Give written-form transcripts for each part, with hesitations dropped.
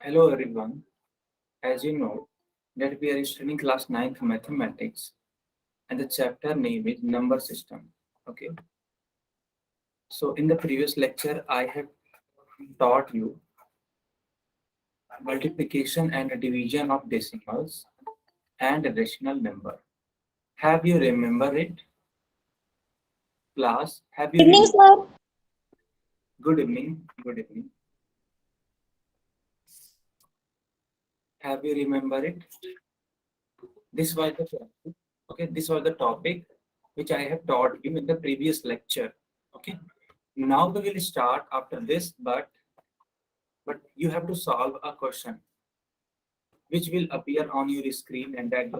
Hello everyone. As you know that we are studying class 9th mathematics and the chapter name is number system. Okay. So in the previous lecture I have taught you multiplication and division of decimals and a rational number. Have you remember it? Class, have you Evening, sir. Good evening. Good evening. Have you remember it? This was the topic which I have taught you in the previous lecture. Okay. Now we will start after this, but you have to solve a question which will appear on your screen, and that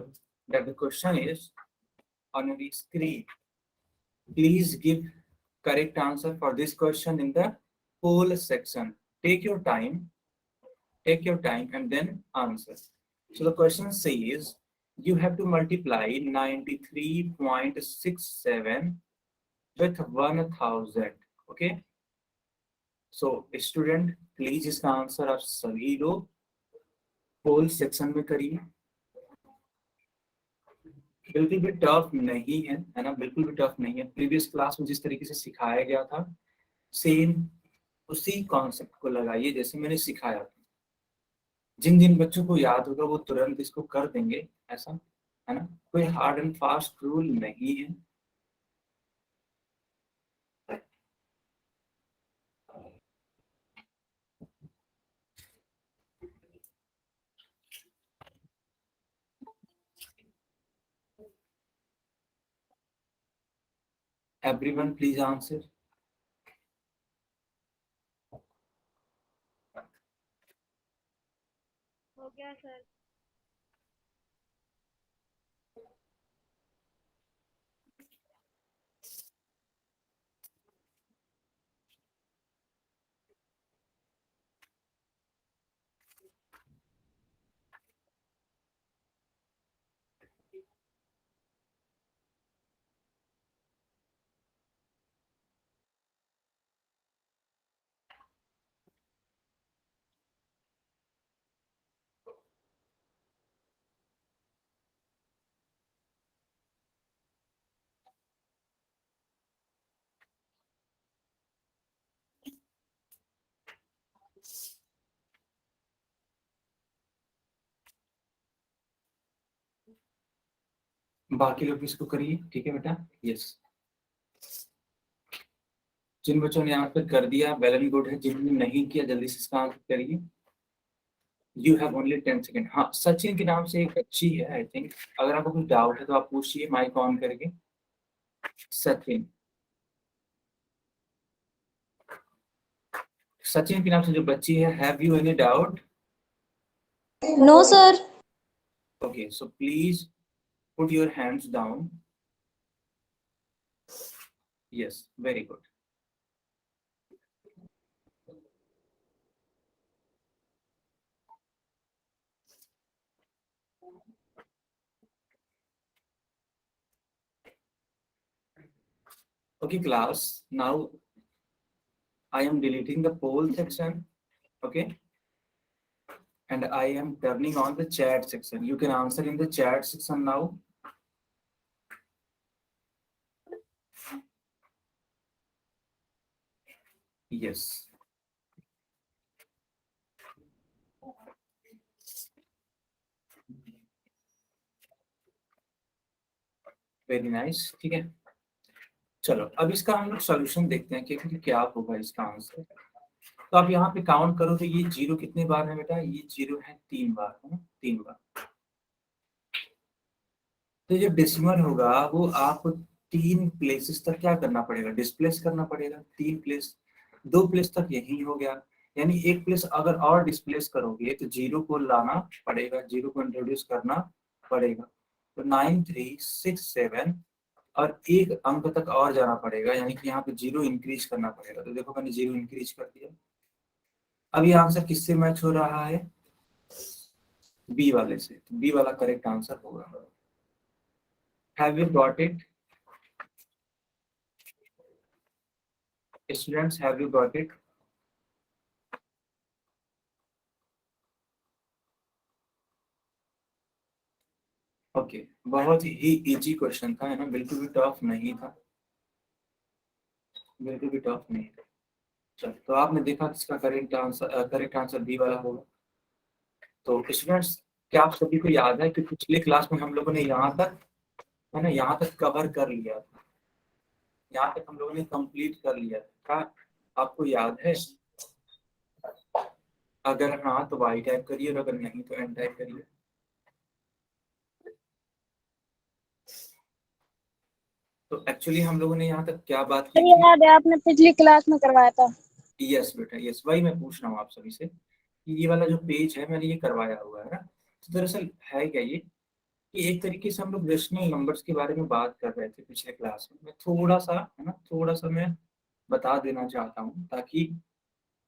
the question is on your screen. Please give correct answer for this question in the poll section. Take your time, and then answer. So the question says you have to multiply 93.67 with 1000. Okay. So student please इसका answer आप सभी लोग पोल section में करिए। बिल्कुल भी tough नहीं है ना, बिल्कुल भी टफ नहीं है। प्रीवियस क्लास में जिस तरीके से सिखाया गया था सेम उसी कॉन्सेप्ट को लगाइए जैसे मैंने सिखाया था। जिन जिन बच्चों को याद होगा वो तुरंत इसको कर देंगे, ऐसा है ना। कोई हार्ड एंड फास्ट रूल नहीं है। Everyone please answer. हो गया सर। बाकी लोग इसको करिए, ठीक है बेटा। यस, जिन बच्चों ने यहाँ पे कर दिया वेल एंड गुड है, जिन्होंने नहीं किया जल्दी से इसका आंसर करिए। You have only 10 second. हाँ, सचिन के नाम से एक बच्ची है आई थिंक। अगर आपको कुछ डाउट है तो आप पूछिए माइक ऑन करके। सचिन, सचिन के नाम से जो बच्ची है, have you any doubt? No sir. Okay, so please put your hands down. Yes, very good. Okay class, now I am deleting the poll section. Okay, and I am turning on the chat section. You can answer in the chat section now. Yes, very nice. ठीक है, चलो अब इसका हम लोग solution देखते हैं कि क्या होगा इसका आंसर। तो आप यहाँ पे काउंट करो तो ये जीरो कितने बार है बेटा? ये जीरो है 3 बार, है ना, 3 बार। तो जो डेसिमल होगा वो आपको 3 प्लेसेस तक क्या करना पड़ेगा? डिस्प्लेस करना पड़ेगा। 3 प्लेस, 2 प्लेस तक यही हो गया, यानी 1 प्लेस अगर और डिस्प्लेस करोगे तो जीरो को लाना पड़ेगा, जीरो को इंट्रोड्यूस करना पड़ेगा। तो 9367 और एक अंक तक और जाना पड़ेगा, यानी कि यहाँ पे जीरो इंक्रीज करना पड़ेगा। तो देखो मैंने जीरो इंक्रीज कर दिया। अब ये आंसर किससे मैच हो रहा है? बी वाले से। तो बी वाला करेक्ट आंसर होगा। Have you got it? Students, have you got it? Okay, बहुत ही इजी क्वेश्चन था, है ना, बिल्कुल भी टफ नहीं था, बिल्कुल भी टफ नहीं था। चलो, तो आपने देखा इसका करेक्ट आंसर बी वाला होगा। तो स्टूडेंट्स, क्या आप सभी को याद है कि पिछले क्लास में हम लोगों ने यहाँ तक, है ना, यहाँ तक कवर कर लिया था, यहाँ तक हम लोगों ने कंप्लीट कर लिया था, क्या आपको याद है? अगर हाँ तो वाई टाइप करिए, और अगर नहीं तो एन टाइप करिए। तो एक्चुअली हम लोगों ने यहाँ तक क्या बात की थी? याद है, आपने पिछली क्लास में करवाया था। यस बेटा, यस, वही मैं पूछ रहा हूँ आप सभी से कि ये वाला जो पेज है मैंने ये करवाया हुआ है ना। तो दरअसल है क्या ये कि एक तरीके से हम लोग रेशनल नंबर्स के बारे में बात कर रहे थे पिछले क्लास में। मैं थोड़ा सा, है ना, थोड़ा सा मैं बता देना चाहता हूँ ताकि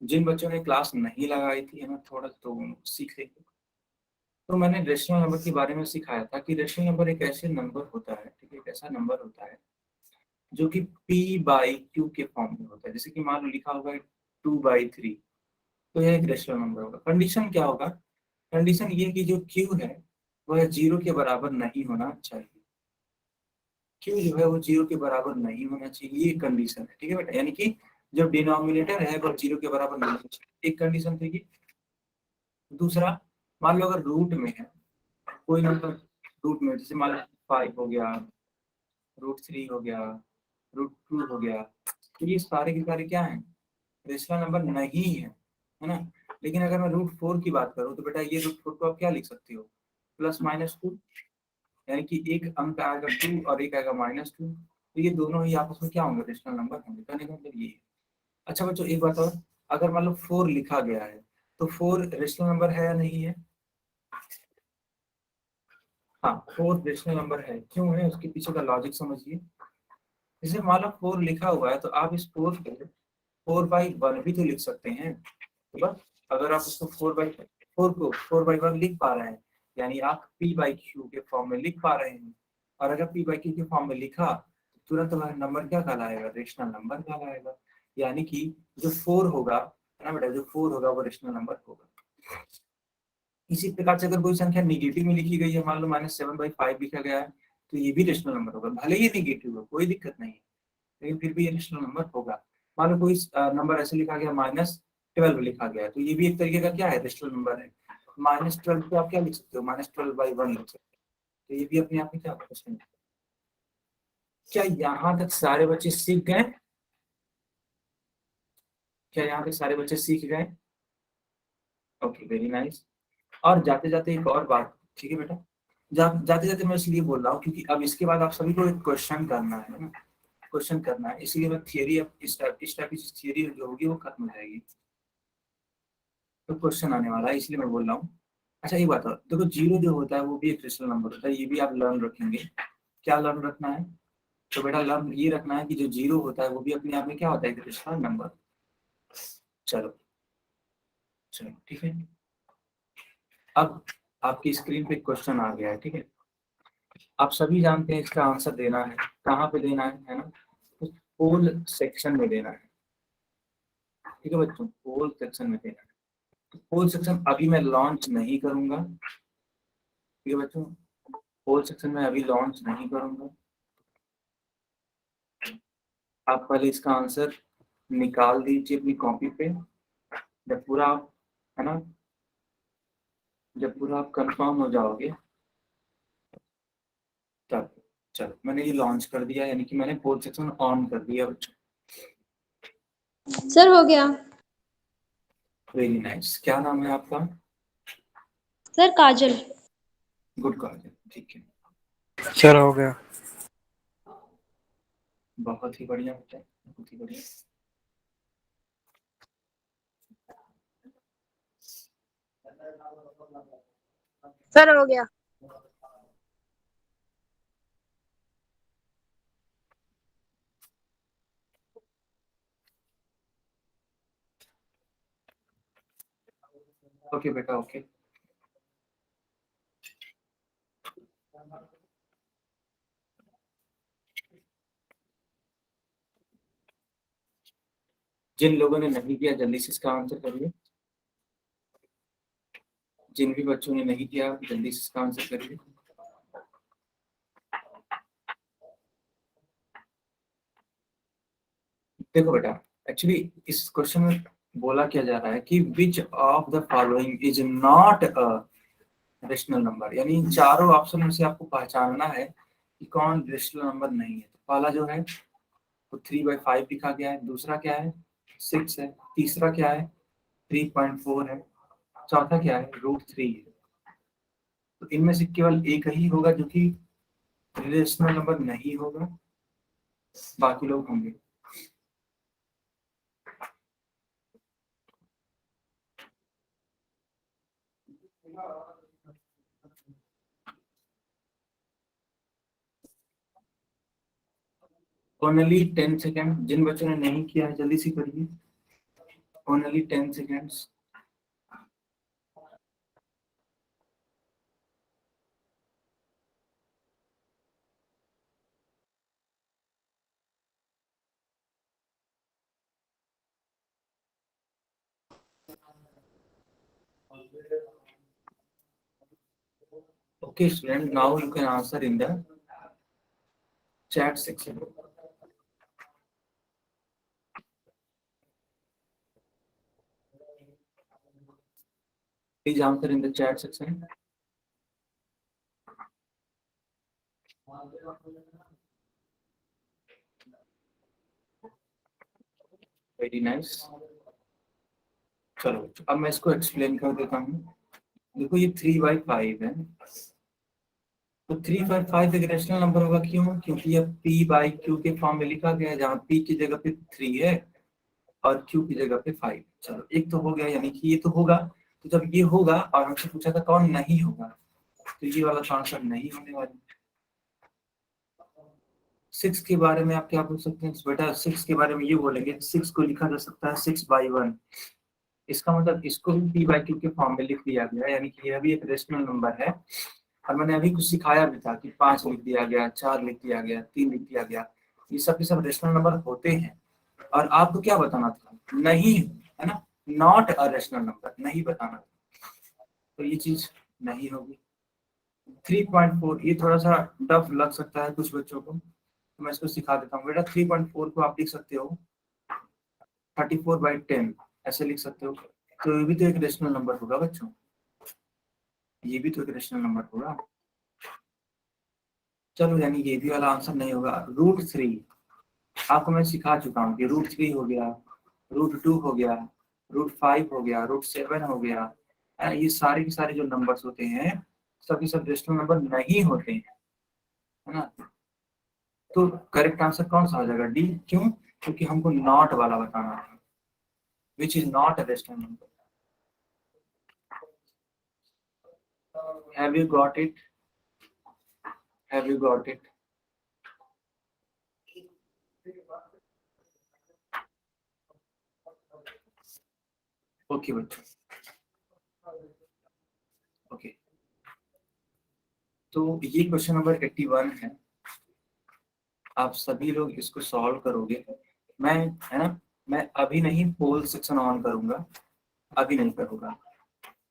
जिन बच्चों ने क्लास नहीं लगाई थी, है ना, थोड़ा तो सीख लेंगे। तो मैंने रेशनल नंबर के बारे में सिखाया था कि रेशनल नंबर एक ऐसे नंबर होता है, ठीक है, एक ऐसा नंबर होता है जो कि पी बाई क्यू के फॉर्म में होता है। जैसे कि मान लो लिखा होगा 2/3, तो यह एक रेशनल नंबर होगा। कंडीशन क्या होगा? कंडीशन ये कि जो क्यू है वह 0 के बराबर नहीं होना चाहिए। क्यू जो है वो 0 के बराबर नहीं होना चाहिए, ये कंडीशन है, ठीक है बेटा। यानी कि जो डिनोमिनेटर है वो 0 के बराबर नहीं होना चाहिए, एक कंडीशन थी ये। दूसरा, मान लो अगर रूट में है कोई नंबर, रूट में जैसे मान लो 5 हो गया, √3 हो गया, √2 हो गया, तो ये सारे के सारे क्या है? रेशनल नंबर नहीं है ना। लेकिन अगर मैं √4 की बात करूँ तो बेटा ये √4 को आप क्या लिख सकते हो? +-2, यानी कि एक अंक आएगा 2 और एक आएगा -2, तो ये दोनों ही आपस में क्या होंगे? रेशनल नंबर होंगे। कहने का मतलब ये है। अच्छा बच्चों, एक बात और, अगर मान लो 4 लिखा गया है तो 4 रेशनल नंबर है या नहीं है? हाँ, 4 रेशनल नंबर है। क्यों है? उसके पीछे का लॉजिक समझिए। जैसे मान लो 4 लिखा हुआ है तो आप इस 4 को 4/1 भी तो लिख सकते हैं। तो बस, अगर आप उसको 4/4 को 4/1 लिख पा रहे हैं, यानी आप p/q के फॉर्म में लिख पा रहे हैं। और अगर p/q के फॉर्म में लिखा तो तुरंत वह नंबर क्या कहलाएगा? रेशनल नंबर कहलाएगा। यानी कि जो 4 होगा, है ना बेटा, जो 4 होगा वो रेशनल नंबर होगा। इसी प्रकार से अगर कोई संख्या निगेटिव में लिखी गई है, मान लो -7/5 लिखा गया है, तो ये भी रेशनल नंबर होगा, भले ही निगेटिव हो, कोई दिक्कत नहीं है, लेकिन फिर भी ये रेशनल नंबर होगा। मान लो कोई नंबर ऐसे लिखा गया, -12 लिखा गया है, तो ये भी एक तरीके का क्या है? रेशनल नंबर है। -12 को आप क्या लिख सकते हो? -12/1 लिख सकते हो। तो ये भी अपने आप में क्या क्वेश्चन है। क्या यहाँ तक सारे बच्चे सीख गए? क्या यहाँ तक सारे बच्चे सीख गए? Okay, very nice. और जाते जाते एक और बात, ठीक है बेटा, जाते जाते मैं इसलिए बोल रहा हूँ क्योंकि अब इसके बाद आप सभी को एक क्वेश्चन करना है ना, क्वेश्चन करना है, इसलिए मैं थियरी, अब इस टाइप की थियरी जो होगी वो खत्म हो जाएगी, तो क्वेश्चन आने वाला है, इसलिए मैं बोल रहा हूँ। अच्छा ये बात, देखो जीरो जो होता है वो भी एक रेशनल नंबर होता है, ये भी आप लर्न रखेंगे। क्या लर्न रखना है? तो बेटा लर्न ये रखना है कि जो जीरो होता है वो भी अपने आप में क्या होता है? एक रेशनल नंबर। चलो, चलो ठीक है। अब आपकी स्क्रीन पे क्वेश्चन आ गया है, ठीक है। आप सभी जानते हैं इसका आंसर देना है, कहाँ पे देना है ना? पोल सेक्शन में देना है, ठीक है बच्चों, पोल सेक्शन में देना है। पोल सेक्शन अभी मैं लॉन्च नहीं करूंगा, ठीक है बच्चों, पोल सेक्शन में अभी लॉन्च नहीं करूंगा। आप पहले इसका आंसर निकाल दीजिए अपनी कॉपी पे, जब पूरा है ना, जब पूरा आप कंफर्म हो जाओगे तब। चलो, मैंने ये लॉन्च कर दिया, यानी कि मैंने पोल सेक्शन ऑन कर दिया बच्चों। सर हो गया। Very nice. क्या नाम है आपका? सर काजल। गुड कॉल, ठीक है। सर हो गया। बहुत ही बढ़िया बेटा, बहुत ही बढ़िया। सर हो गया। ओके बेटा, ओके। जिन लोगों ने नहीं किया जल्दी से इसका आंसर करिए। जिन भी बच्चों ने नहीं किया जल्दी से इसका आंसर करिए। देखो बेटा, एक्चुअली इस क्वेश्चन में बोला क्या जा रहा है कि which of the following is not a rational number, यानी इन चारों ऑप्शन में से आपको पहचानना है कि कौन रेशनल नंबर नहीं है। तो पहला जो है वो 3/5 लिखा गया है, दूसरा क्या है 6 है, तीसरा क्या है 3.4 है, चौथा क्या है √3 है। तो इनमें से केवल एक ही होगा जो कि रेशनल नंबर नहीं होगा, बाकी लोग होंगे। ओनली 10 सेकेंड, जिन बच्चों ने नहीं किया है जल्दी से करिए। Only 10 seconds. Okay, student, now you can answer in the chat section. Please answer in the chat section. Very nice. चलो अब मैं इसको एक्सप्लेन कर देता हूँ। देखो ये 3/5 है, तो 3/5 एक रेशनल नंबर होगा। क्यों? क्योंकि ये p/q के फॉर्म में लिखा गया है, जहाँ p की जगह पे 3 है और q की जगह पे 5। चलो एक तो हो गया, यानी कि ये तो होगा। तो जब ये होगा और हमसे पूछा था कौन नहीं होगा, तो ये वाला तो आंसर नहीं होने वाला। 6 के बारे में आप क्या बोल सकते हैं बेटा? 6 के बारे में ये बोलेंगे 6 को लिखा जा सकता है 6/1। इसका मतलब इसको भी p/q के फॉर्म में लिख दिया गया, यानी कि यह भी एक रेशनल नंबर है। और मैंने अभी कुछ सिखाया भी था कि 5 लिख दिया गया, 4 लिख दिया गया, 3 लिख दिया गया। ये सब के सब रेशनल नंबर होते हैं। और आपको क्या बताना था? नहीं, है ना, नॉट अ रेशनल नंबर, नहीं बताना था। तो ये चीज नहीं होगी। 3.4 ये थोड़ा सा टफ लग सकता है कुछ बच्चों को, तो मैं इसको सिखा देता हूँ बेटा। 3.4 को आप लिख सकते हो 34/10, ऐसे लिख सकते हो। तो ये भी तो एक रेशनल नंबर होगा बच्चों, ये भी तो एक रेशनल नंबर होगा। चलो यानी ये भी वाला आंसर नहीं होगा। √3 आपको मैं सिखा चुका हूँ कि √3 हो गया, √2 हो गया, √5 हो गया, √7 हो गया। ये सारे के सारे जो नंबर्स होते हैं सभी सब रेशनल नंबर नहीं होते हैं, है ना। तो करेक्ट आंसर कौन सा हो जाएगा? डी। क्यों? क्योंकि हमको नॉट वाला बताना है, which is not a rational number. Have you got it? Have you got it? Okay बच्चों, ओके। तो ये क्वेश्चन नंबर 81 है। आप सभी लोग इसको सॉल्व करोगे। मैं, है ना, मैं अभी नहीं पोल सेक्शन ऑन करूंगा, अभी नहीं करूंगा।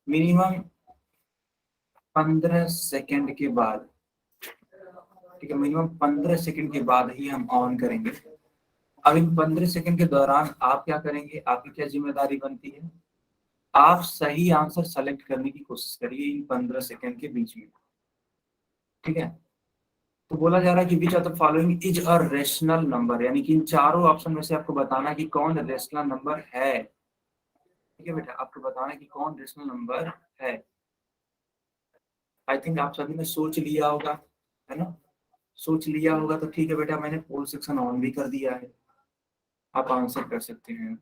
मिनिमम 15 सेकेंड के बाद, ठीक है, मिनिमम 15 सेकेंड के बाद ही हम ऑन करेंगे। अब इन 15 सेकेंड के दौरान आप क्या करेंगे? आपकी क्या जिम्मेदारी बनती है? आप सही आंसर सेलेक्ट करने की कोशिश करिए इन 15 सेकेंड के बीच में, ठीक है। तो बोला जा रहा है कि which of the following is a rational number, यानी कि इन चारों ऑप्शन में से आपको बताना कि कौन रेशनल नंबर है। ठीक है बेटा, आपको बताना कि कौन रेशनल नंबर है। आई थिंक आप सभी ने सोच लिया होगा, है ना। सोच लिया होगा तो ठीक है बेटा, मैंने पोल सेक्शन ऑन भी कर दिया है, आप आंसर कर सकते हैं।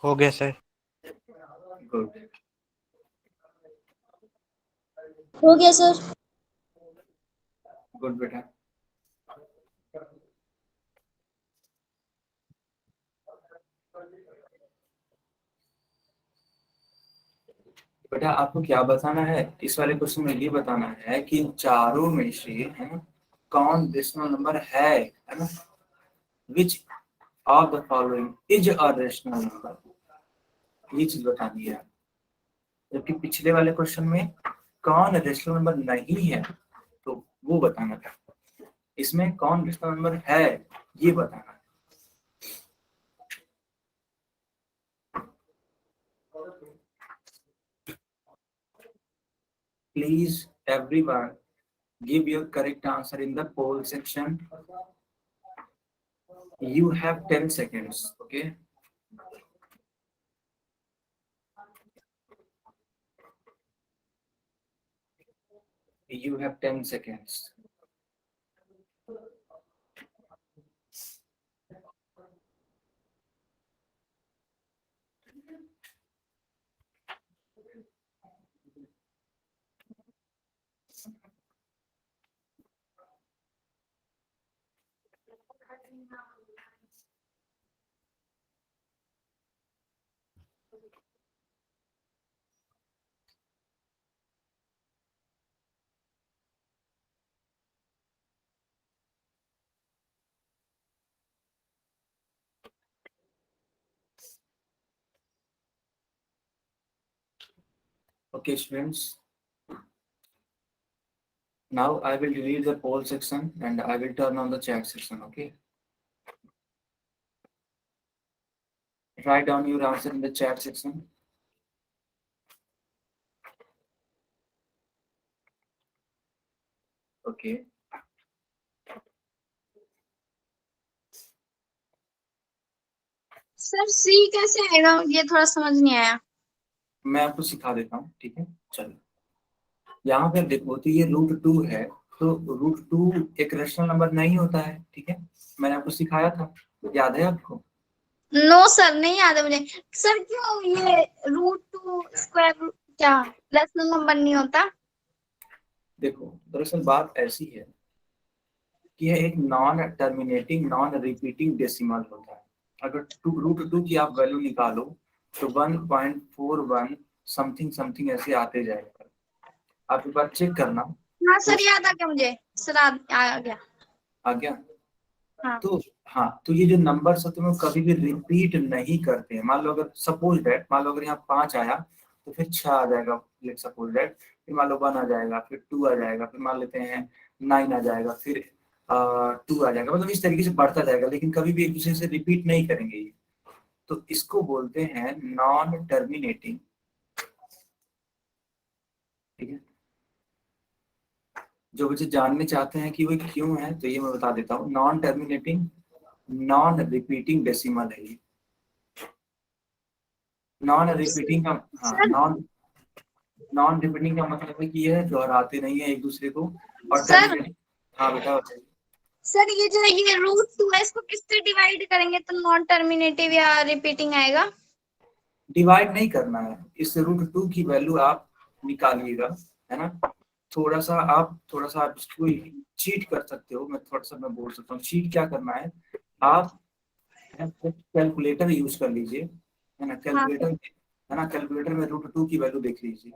हो गया सर। गुड। हो गया सर। गुड बेटा। बेटा आपको क्या बताना है इस वाले क्वेश्चन में, ये बताना है कि इन चारों में से है ना कौन रेशनल नंबर है ना, which of the following is a rational number, ये चीज बतानी है। जबकि पिछले वाले क्वेश्चन में कौन रेशनल नंबर नहीं है तो वो बताना था, इसमें कौन रेशनल नंबर है ये बताना है। Please everyone give your correct answer in the poll section. You have 10 seconds, okay? You have 10 seconds. Okay, students. Now I will delete the poll section and I will turn on the chat section, okay? Write down your answer in the chat section. Okay. Sir C कैसे आएगा, ये थोड़ा समझ नहीं आया। मैं आपको सिखा देता हूँ, ठीक है? चलो यहाँ पे देखो, तो ये √2 है, तो √2 एक रेशनल नंबर नहीं होता है, ठीक है? मैंने आपको सिखाया था, याद है आपको? नो सर, नहीं याद है मुझे। सर क्यों ये √2 स्क्वायर रूट क्या रेशनल नंबर नहीं होता? देखो दरअसल बात ऐसी है कि यह एक non terminating non repeating decimal होता है। अगर √2 की आप वैल्यू निकालो तो 1.41 समथिंग समथिंग ऐसे आते जाएगा। आप एक बार चेक करना। हाँ तो सर, याद आ गया मुझे। सर आ गया। आ गया। हाँ तो हाँ, तो ये जो नंबर्स होते हैं वो कभी भी रिपीट नहीं करते हैं। मान लो अगर सपोज दैट, मान लो अगर यहाँ 5 आया तो फिर 6 आ जाएगा, लेट सपोज दैट, फिर मान लो 1 आ जाएगा, फिर 2 आ जाएगा, फिर मान लेते हैं 9 आ जाएगा, फिर 2 आ जाएगा। मतलब इस तरीके से बढ़ता जाएगा, लेकिन कभी भी एक दूसरे से रिपीट नहीं करेंगे ये। तो इसको बोलते हैं नॉन टर्मिनेटिंग, ठीक है? जो बच्चे जानने चाहते हैं कि वो क्यों है तो ये मैं बता देता हूँ। Non terminating non repeating decimal है ये। नॉन रिपीटिंग का, हाँ, सर। नॉन रिपीटिंग का मतलब है कि यह दोहराते नहीं है एक दूसरे को। और सर टर्मिनेटिंग, हाँ बेटा बताइए। सर ये जो है ये √2 है, इसको किससे डिवाइड करेंगे तो नॉन टर्मिनेटिव या रिपीटिंग आएगा? डिवाइड नहीं करना है, इस √2 की वैल्यू आप निकालिएगा, है ना? थोड़ा सा आप इसको चीट कर सकते हो। मैं बोल सकता हूँ चीट क्या करना है। आप कैलकुलेटर यूज कर लीजिए, है ना? हाँ कैलकुलेटर, है ना? कैलकुलेटर में √2 की वैल्यू देख लीजिए,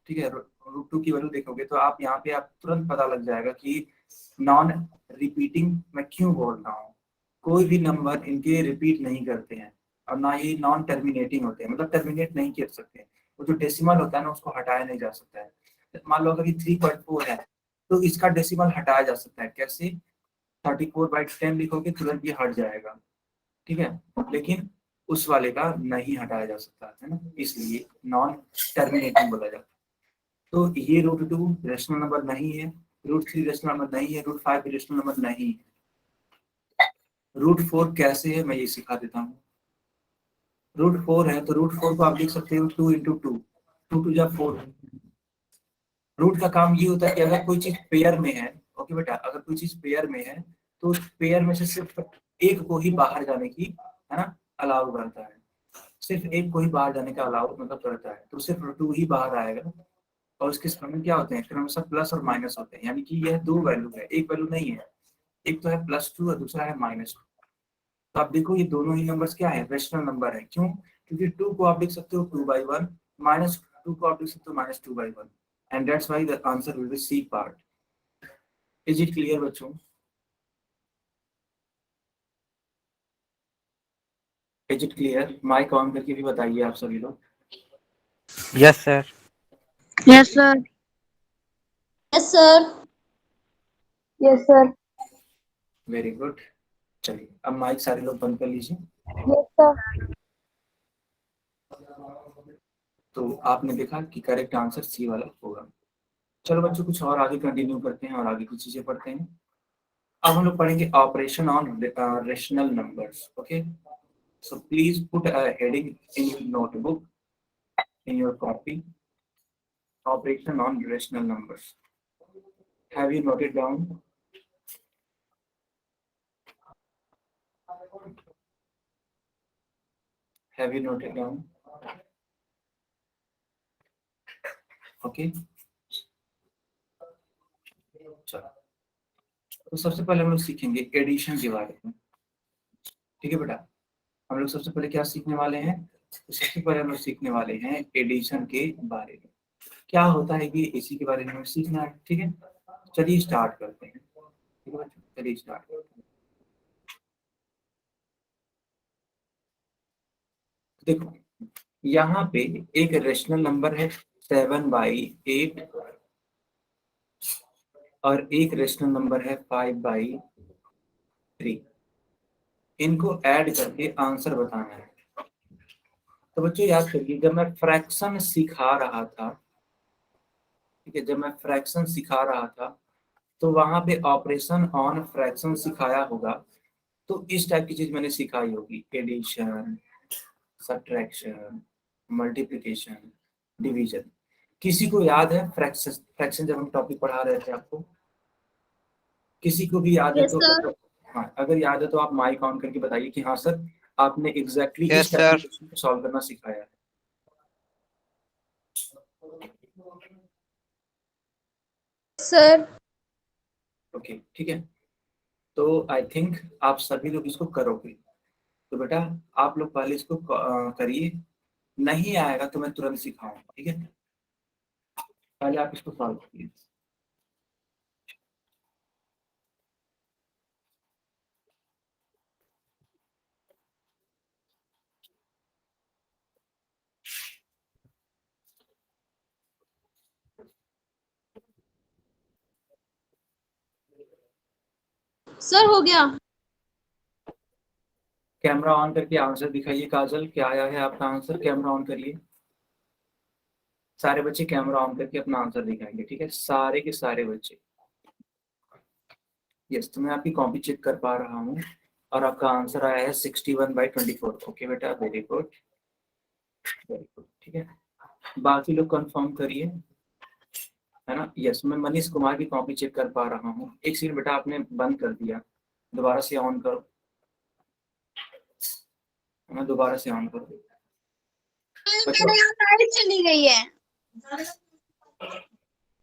ठीक है? √2 की वैल्यू देखोगे तो आप यहाँ पे आप तुरंत पता लग जाएगा कि नॉन रिपीटिंग मैं क्यों बोल रहा हूँ। कोई भी नंबर इनके रिपीट नहीं करते हैं और ना ही नॉन टर्मिनेटिंग होते हैं, मतलब टर्मिनेट नहीं कर सकते। वो जो डेसिमल होता है ना उसको हटाया नहीं जा सकता है। मान लो अगर ये 3.4 है तो इसका डेसिमल हटाया जा सकता है। कैसे? 34/10 लिखोगे तुरंत ये हट जाएगा, ठीक है? लेकिन उस वाले का नहीं हटाया जा सकता है ना, इसलिए नॉन टर्मिनेटिंग बोला जाता है। तो ये √2 रेशनल नंबर नहीं है, √3 रेशनल नंबर नहीं है, √5 रेशनल नंबर नहीं है। √4 कैसे है मैं ये सिखा देता हूँ। √4 है तो √4 को आप लिख सकते हो 2 × 2, 2 × 4। रूट का काम ये होता है कि अगर कोई चीज पेयर में है, ओके बेटा, अगर कोई चीज पेयर में है तो उस पेयर में से सिर्फ एक को ही बाहर जाने की, है ना, अलाउ करता है। सिर्फ एक को ही बाहर जाने का अलाउ मतलब करता है, तो सिर्फ 2 ही बाहर आएगा। और उसके क्रम क्या होते हैं, क्रमशः प्लस और माइनस होते हैं, यानी कि यह 2 वैल्यू है, एक वैल्यू नहीं है। एक तो है +2 और दूसरा है -2। तो आप देखो ये दोनों ही नंबर्स क्या है, रेशनल नंबर है। क्यों? क्योंकि 2 को आप लिख सकते हो 2/1, 2 को आप लिख सकते हो -2/1 and that's why the answer will be C part. Is it clear बच्चों? Is it clear? Mic on करके भी बताइए आप सभी लोग. Yes, sir. Yes, sir. Yes, sir. Yes, sir. Very good. चलिए अब माइक सारे लोग बंद कर लीजिए. Yes, sir. तो आपने देखा कि करेक्ट आंसर सी वाला होगा. चलो बच्चों कुछ और आगे कंटिन्यू करते हैं और आगे की चीजें पढ़ते हैं. अब हम लोग पढ़ेंगे operation on rational numbers. Okay, so please put a heading in your notebook, in your copy. Operation on rational numbers. Have you noted down? Have you noted down? Okay, चलो तो सबसे पहले हम लोग सीखेंगे एडिशन के बारे में. ठीक है बेटा, हम लोग सबसे पहले क्या सीखने वाले हैं? तो सबसे पहले हम लोग सीखने वाले हैं एडिशन के बारे में. क्या होता है कि इसी के बारे में हमें सीखना है. ठीक है, चलिए स्टार्ट करते हैं. ठीक है बच्चों, चलिए स्टार्ट करते हैं. देखो यहाँ पे एक रेशनल नंबर है 7/8 और एक रेशनल नंबर है 5/3. इनको ऐड करके आंसर बताना है. तो बच्चों याद करिए, जब मैं फ्रैक्शन सिखा रहा था, ठीक है, जब मैं फ्रैक्शन सिखा रहा था तो वहां पे ऑपरेशन ऑन फ्रैक्शन सिखाया होगा. तो इस टाइप की चीज मैंने सिखाई होगी. Addition, subtraction, multiplication, division. किसी को याद है फ्रैक्शन? फ्रैक्शन जब हम टॉपिक पढ़ा रहे थे आपको, किसी को भी याद है? Yes, तो sir. हाँ, अगर याद है तो आप माइक ऑन करके बताइए कि हाँ सर, आपने एग्जैक्टली Yes, इस टाइप sir. के क्वेश्चन को सॉल्व करना सिखाया है. Sir. ओके, ठीक है. तो आई थिंक आप सभी लोग इसको करोगे. तो बेटा आप लोग पहले इसको करिए. नहीं आएगा तो मैं तुरंत सिखाऊंगा. ठीक है, पहले आप इसको सॉल्व करिए. Sir हो गया. कैमरा ऑन करके आंसर दिखाइए. काजल, क्या आया है आपका आंसर? कैमरा ऑन करिए. सारे बच्चे कैमरा ऑन करके अपना आंसर दिखाएंगे. ठीक है, सारे के सारे बच्चे. यस, तो मैं आपकी कॉपी चेक कर पा रहा हूँ और आपका आंसर आया है 61/24. ओके बेटा, वेरी गुड, वेरी गुड. ठीक है, बाकी लोग कंफर्म करिए, है ना. यस, मैं मनीष कुमार की कॉपी चेक कर पा रहा हूँ. एक सेकंड बेटा, आपने बंद कर दिया, दोबारा से ऑन करो. मैं दोबारा से ऑन करो. मेरे यहाँ लाइट चली गई है.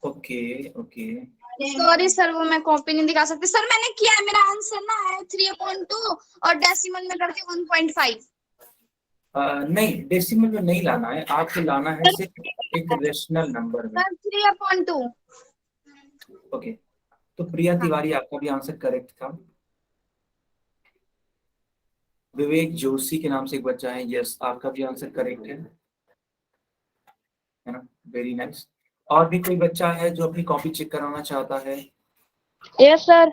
Okay okay. सॉरी सर, वो मैं कॉपी नहीं दिखा सकती. सर मैंने किया है, मेरा आंसर ना है 3/2 और डेसिमल में करके 1.5. नहीं, डेसिमल में नहीं लाना है आपको, लाना है सिर्फ एक रेशनल नंबर में. सर 3/2. ओके, तो प्रिया तिवारी, आपका भी आंसर करेक्ट था. विवेक जोशी के नाम से एक बच्चा है. यस, आपका भी आंसर करेक्ट है ना. Very nice. और भी कोई बच्चा है जो अपनी कॉपी चेक कराना चाहता है? Yes sir.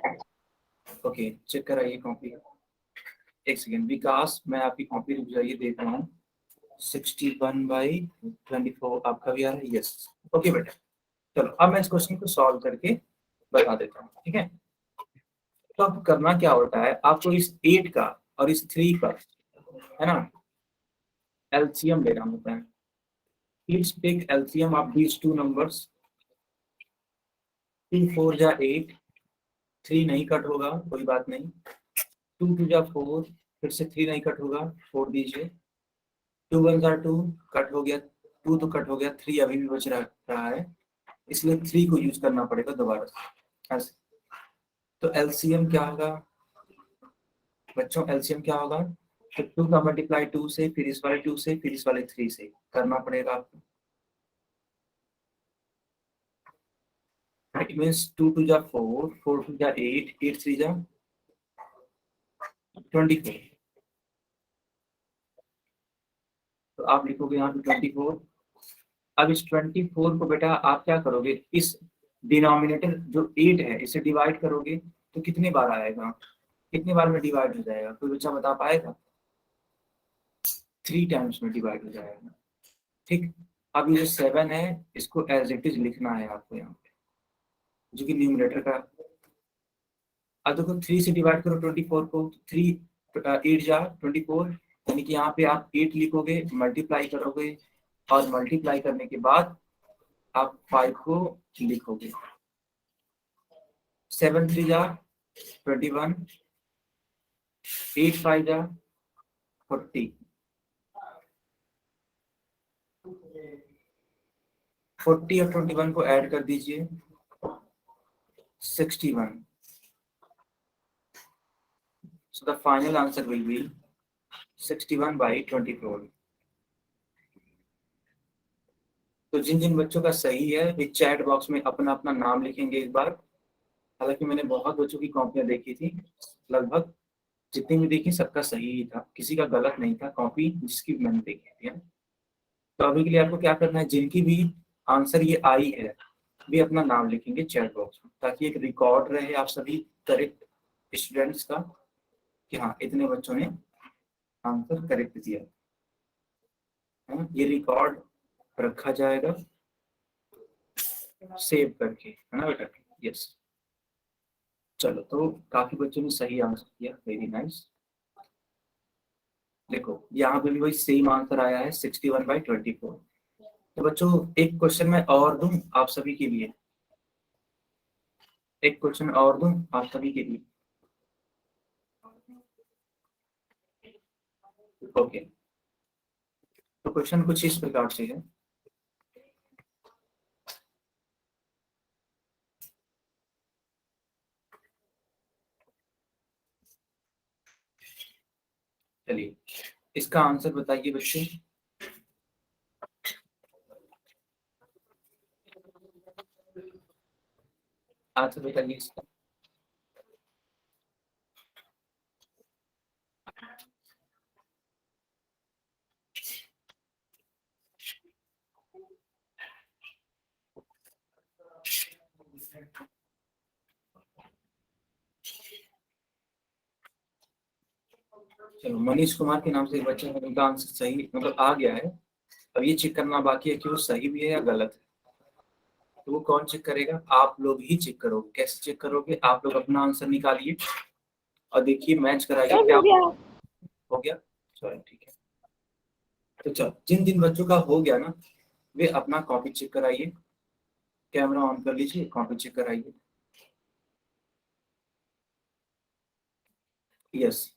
ओके, चेक कराइए कॉपी. एक सेकेंड विकास, मैं आपकी कॉपी रुक जाइए, देख रहा हूँ. 61/24 आपका भी आ रहा है. यस, ओके बेटा. चलो अब मैं इस क्वेश्चन को सॉल्व करके बता देता हूँ. ठीक है, तो अब करना क्या होता है, आपको इस 8 का और इस 3 का, है ना, एलसीएम लेना होता है. Please take LCM of these two numbers. 2 4 जा 8, 3 नहीं कट होगा, कोई बात नहीं. 2 2 जा 4, फिर से 3 नहीं कट होगा, 4 दीजिए. 2 1 जा 2, कट हो गया. 2 तो कट हो गया, 3 अभी भी बच रहा है, इसलिए 3 को यूज करना पड़ेगा दोबारा से ऐसे. तो एलसीएम क्या होगा बच्चों? एलसीएम क्या होगा? तो 2 का मल्टीप्लाई 2 से, फिर इस वाले 2 से, फिर इस वाले 3 से करना पड़ेगा आपको. It means 2 to the 4, 4 to the 8, 8 3 the 24. तो आप लिखोगे यहाँ पे 24। अब इस 24 को बेटा आप क्या करोगे, इस डिनोमिनेटर जो 8 है इसे डिवाइड करोगे तो कितने बार आएगा, कितने बार में डिवाइड हो जाएगा, कोई बच्चा बता पाएगा? 3 टाइम्स में डिवाइड हो जाएगा। ठीक, अब ये जो 7 है इसको एज इट इज लिखना है आपको यहाँ पे, जो कि न्यूमरेटर का। अब देखो 3 से डिवाइड करो 24 को, 3 8 जा 24, यानी कि यहाँ पे आप 8 लिखोगे, मल्टीप्लाई करोगे और मल्टीप्लाई करने के बाद आप 5 को लिखोगे। 7 3 जा 21, 8 5 जा 40, 40 और 21 को ऐड कर दीजिए 61. So the final answer will be 61/24. तो जिन जिन बच्चों का सही है वे चैट बॉक्स में अपना अपना नाम लिखेंगे इस बार। हालांकि मैंने बहुत बच्चों की कॉपियां देखी थी, लगभग जितनी भी देखी सबका सही ही था, किसी का गलत नहीं था कॉपी जिसकी मैंने देखी थी। तो अभी के लिए आपको क्या करना है, जिनकी भी आंसर ये आई है वे अपना नाम लिखेंगे चैट बॉक्स में, ताकि एक रिकॉर्ड रहे आप सभी करेक्ट स्टूडेंट्स का कि हाँ इतने बच्चों ने आंसर करेक्ट दिया। ये रिकॉर्ड रखा जाएगा सेव करके, है ना बेटा? यस, चलो तो काफी बच्चों ने सही आंसर किया, वेरी नाइस। देखो यहाँ पे भी वही सेम आंसर आया है 61/24। तो बच्चों एक क्वेश्चन मैं और दूं आप सभी के लिए, एक क्वेश्चन और दूं आप सभी के लिए। ओके, तो क्वेश्चन कुछ इस प्रकार से है। चलिए इसका आंसर बताइए बच्चे। आंसर बताइए इसका। चलो मनीष कुमार के नाम से एक बच्चा है, उनका आंसर सही मतलब आ गया है। अब ये चेक करना बाकी है कि वो सही भी है या गलत है। तो वो कौन चेक करेगा? आप लोग ही चेक करोगे। कैसे चेक करोगे? आप लोग अपना आंसर निकालिए और देखिए मैच कराइए क्या हो गया। चलो ठीक है, तो चलो जिन जिन बच्चों का हो गया ना वे अपना कॉपी चेक कराइए, कैमरा ऑन कर लीजिए, कॉपी चेक कराइए। यस,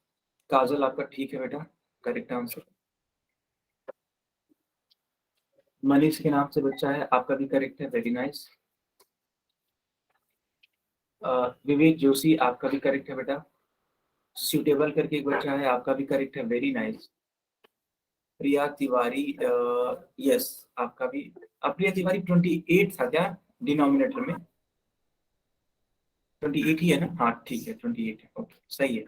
काजल आपका ठीक है बेटा, करेक्ट आंसर। मनीष के नाम से बच्चा है, आपका भी करेक्ट है, वेरी नाइस। विवेक जोशी आपका भी करेक्ट है बेटा। सूटेबल करके एक बच्चा है, आपका भी करेक्ट है, वेरी नाइस। प्रिया तिवारी, यस आपका भी। अब प्रिया तिवारी 28 था क्या डिनोमिनेटर में? 28 ही है ना? हाँ ठीक है 28 है, ओके सही है।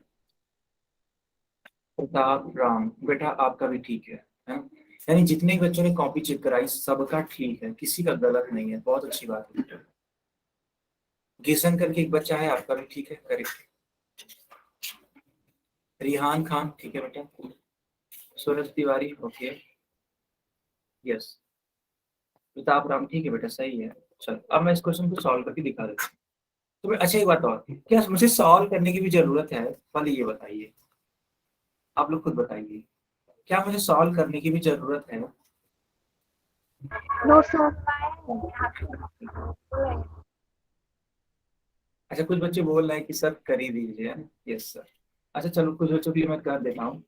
प्रताप राम बेटा आपका भी ठीक है, यानी जितने बच्चों ने कॉपी चेक कराई सबका ठीक है, किसी का गलत नहीं है, बहुत अच्छी बात है बेटा। किशन करके एक बच्चा है, आपका भी ठीक है, करेक्ट। रिहान खान ठीक है बेटा। सूरज तिवारी ओके, यस। प्रताप राम ठीक है बेटा, सही है। चलो अब मैं इस क्वेश्चन को सॉल्व करके दिखा देता हूँ। तो मैं अच्छा एक बात और, क्या मुझे सॉल्व करने की भी जरूरत है? पहले ये बताइए, आप लोग खुद बताइए, क्या मुझे सॉल्व करने की भी जरूरत है? No sir. अच्छा कुछ बच्चे बोल रहे हैं कि सर कर ही दीजिए, यस सर। अच्छा चलो कुछ बच्चों के लिए मैं कर देता हूँ,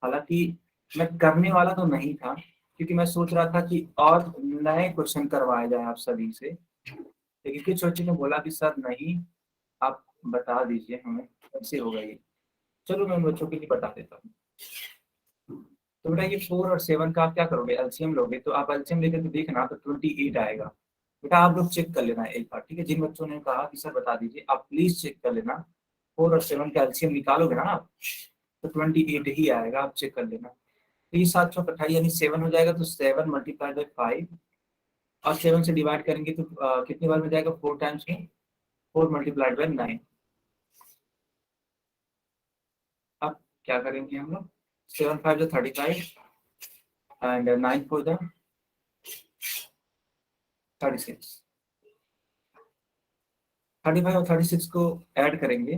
हालांकि मैं करने वाला तो नहीं था क्योंकि मैं सोच रहा था कि और नए क्वेश्चन करवाए जाए आप सभी से, लेकिन कुछ बच्चे ने बोला कि सर नहीं आप बता दीजिए हमें कैसे होगा ये। चलो मैं उन बच्चों के लिए बता देता हूँ। तो बेटा ये 4 और 7 का आप क्या करोगे? एलसीएम लोगे, तो आप एलसीएम लेकर के देखना तो 28 आएगा। बेटा आप लोग चेक कर लेना एक बार, ठीक है। जिन बच्चों ने कहा कि सर बता दीजिए, आप प्लीज चेक कर लेना। 4 और 7 का एलसीएम निकालोगे ना आप, तो 28 ही आएगा, आप चेक कर लेना। 30 7 चौक 28 यानी 7 हो जाएगा, तो 7 मल्टीप्लाई बाई 5 और 7 से डिवाइड करेंगे तो कितनी बार में जाएगा, 4 टाइम्स में, 4 मल्टीप्लाइड बाई 9। अब क्या करेंगे हम लोग, 7 5 जो 35 एंड 9 4 द 36, 35 और 36 को ऐड करेंगे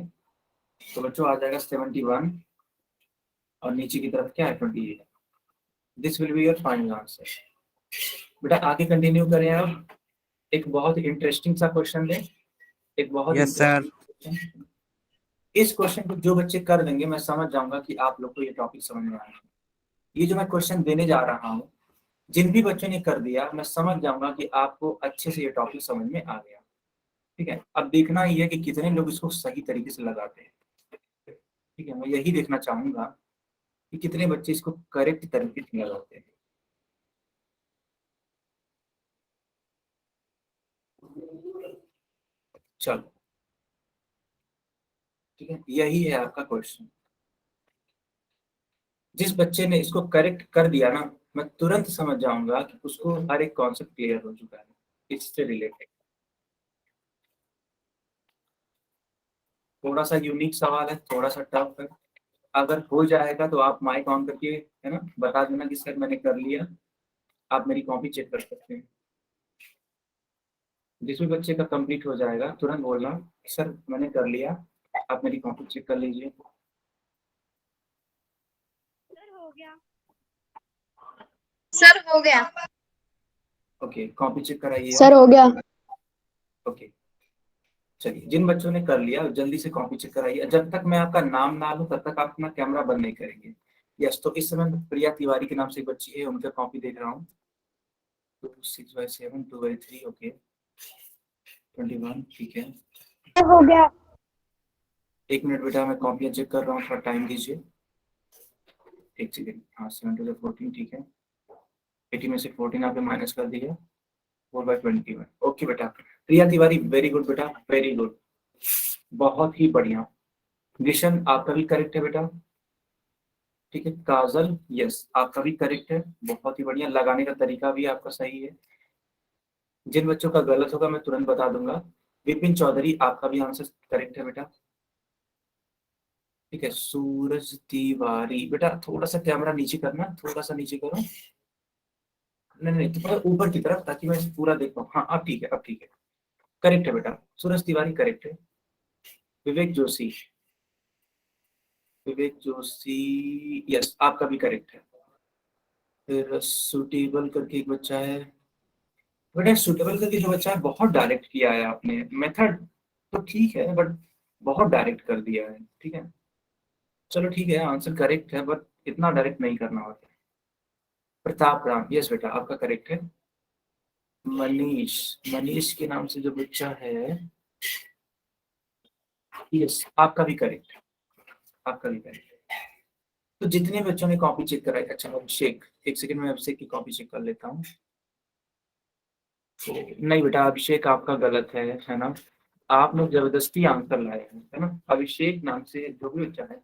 तो बच्चों आ जाएगा 71 और नीचे की तरफ क्या है 28। This will be your final answer. बेटा आगे कंटिन्यू करें अब। एक बहुत इंटरेस्टिंग सा क्वेश्चन दें, एक बहुत Yes, sir. Interesting question. इस क्वेश्चन को जो बच्चे कर देंगे मैं समझ जाऊंगा कि आप लोग को ये टॉपिक समझ में आया। ये जो मैं क्वेश्चन देने जा रहा हूँ, जिन भी बच्चों ने कर दिया मैं समझ जाऊंगा कि आपको अच्छे से ये टॉपिक समझ में आ गया, ठीक है। अब देखना ये है कि कितने लोग इसको सही तरीके से लगाते हैं, ठीक है। मैं यही देखना चाहूंगा कि कितने बच्चे इसको करेक्ट तरीके से लगाते हैं। चलो ठीक है, यही है आपका क्वेश्चन। जिस बच्चे ने इसको करेक्ट कर दिया ना, मैं तुरंत समझ जाऊंगा कि उसको हर एक कॉन्सेप्ट क्लियर हो चुका है इससे रिलेटेड। थोड़ा सा यूनिक सवाल है, थोड़ा सा टफ है। अगर हो जाएगा तो आप माइक ऑन करके है ना बता देना कि सर मैंने कर लिया। आप मेरी कॉपी चेक कर सकते हैं। जिस भी बच्चे का कंप्लीट हो जाएगा तुरंत बोलना सर मैंने कर लिया, आप मेरी कॉपी चेक कर लीजिए। सर हो गया। ओके कॉपी चेक कराइए। सर हो गया। ओके चलिए, जिन बच्चों ने कर लिया जल्दी से कॉपी चेक कराइए। जब तक मैं आपका नाम ना लूं तब तक आप अपना कैमरा बंद नहीं करेंगे। यस, तो इस समय प्रिया तिवारी के नाम से एक बच्ची है, उनका कॉपी देख रहा हूँ। 6/7 2/3 ओके 21 ठीक है। हो गया। एक मिनट बेटा मैं कॉपियाँ चेक कर रहा हूँ, थोड़ा टाइम दीजिए। एक सेकेंड, हाँ 7 2 14 ठीक है। 80 में से 14 आपने माइनस कर दिया, 4/21 ओके बेटा। प्रिया तिवारी वेरी गुड बेटा, वेरी गुड, बहुत ही बढ़िया। विशन आपका भी करेक्ट है बेटा, ठीक है। काजल यस आपका भी करेक्ट है, बहुत ही बढ़िया। लगाने का तरीका भी आपका सही है। जिन बच्चों का गलत होगा मैं तुरंत बता दूंगा। विपिन चौधरी आपका भी आंसर करेक्ट है बेटा, ठीक है। सूरज तिवारी बेटा थोड़ा सा कैमरा नीचे करना, थोड़ा सा नीचे करो, नहीं नहीं थोड़ा ऊपर की तरफ ताकि मैं पूरा देख पाऊँ। हाँ अब ठीक है, अब ठीक है, करेक्ट है बेटा। सूरज तिवारी करेक्ट है। विवेक जोशी, विवेक जोशी यस आपका भी करेक्ट है। फिर सुटेबल करके एक बच्चा है बेटा, सुटेबल करके जो बच्चा है बहुत डायरेक्ट किया है आपने। मेथड तो ठीक है बट बहुत डायरेक्ट कर दिया है, ठीक है। चलो ठीक है आंसर करेक्ट है बट इतना डायरेक्ट नहीं करना होता। प्रताप राम यस बेटा आपका करेक्ट है। मनीष, मनीष के नाम से जो बच्चा है यस आपका भी करेक्ट है, आपका भी करेक्ट है। तो जितने बच्चों ने कॉपी चेक कराई, अच्छा अभिषेक, एक सेकंड में अभिषेक की कॉपी चेक कर लेता हूँ। नहीं बेटा अभिषेक आपका गलत है ना। आपने जबरदस्ती आंसर लाया है ना। अभिषेक नाम से जो भी बच्चा है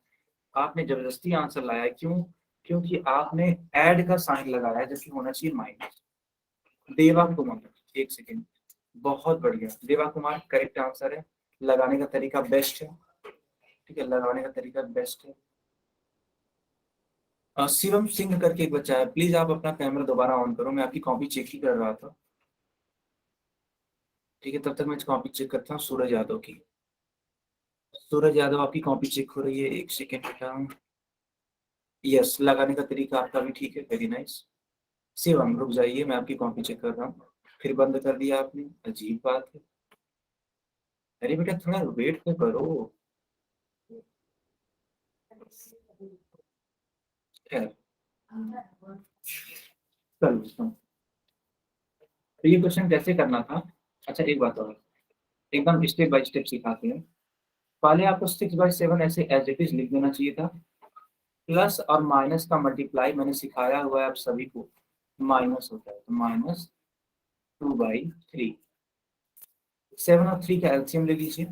आपने जबरदस्ती आंसर लाया है, क्यों? क्योंकि आपने ऐड का साइन लगाया है जबकि होना चाहिए माइनस। देवा कुमार एक सेकेंड, बहुत बढ़िया देवा कुमार करेक्ट आंसर है। लगाने का तरीका बेस्ट है, ठीक है, लगाने का तरीका बेस्ट है। शिवम सिंह करके एक बच्चा है, प्लीज आप अपना कैमरा दोबारा ऑन करो, मैं आपकी कॉपी चेक ही कर रहा था, ठीक है। तब तक मैं कॉपी चेक करता हूँ सूरज यादव की। सूरज यादव आपकी कॉपी चेक हो रही है, एक सेकेंड बेटा। यस लगाने का तरीका आपका भी ठीक है, वेरी नाइस। शिवम रुक जाइए, मैं आपकी कॉपी चेक कर रहा हूँ। फिर बंद कर दिया आपने, अजीब बात है। अरे बेटा थोड़ा वेट तो करो। खैर चलो, तो ये क्वेश्चन कैसे करना था। अच्छा एक बात और, एकदम स्टेप बाय स्टेप सिखाते हैं। पहले आपको 6/7 ऐसे एज इट इज लिख देना चाहिए था। प्लस और माइनस का मल्टीप्लाई मैंने सिखाया हुआ है आप सभी को, माइनस होता है तो -2/3। 7 और 3 का एलसीएम ले लीजिए,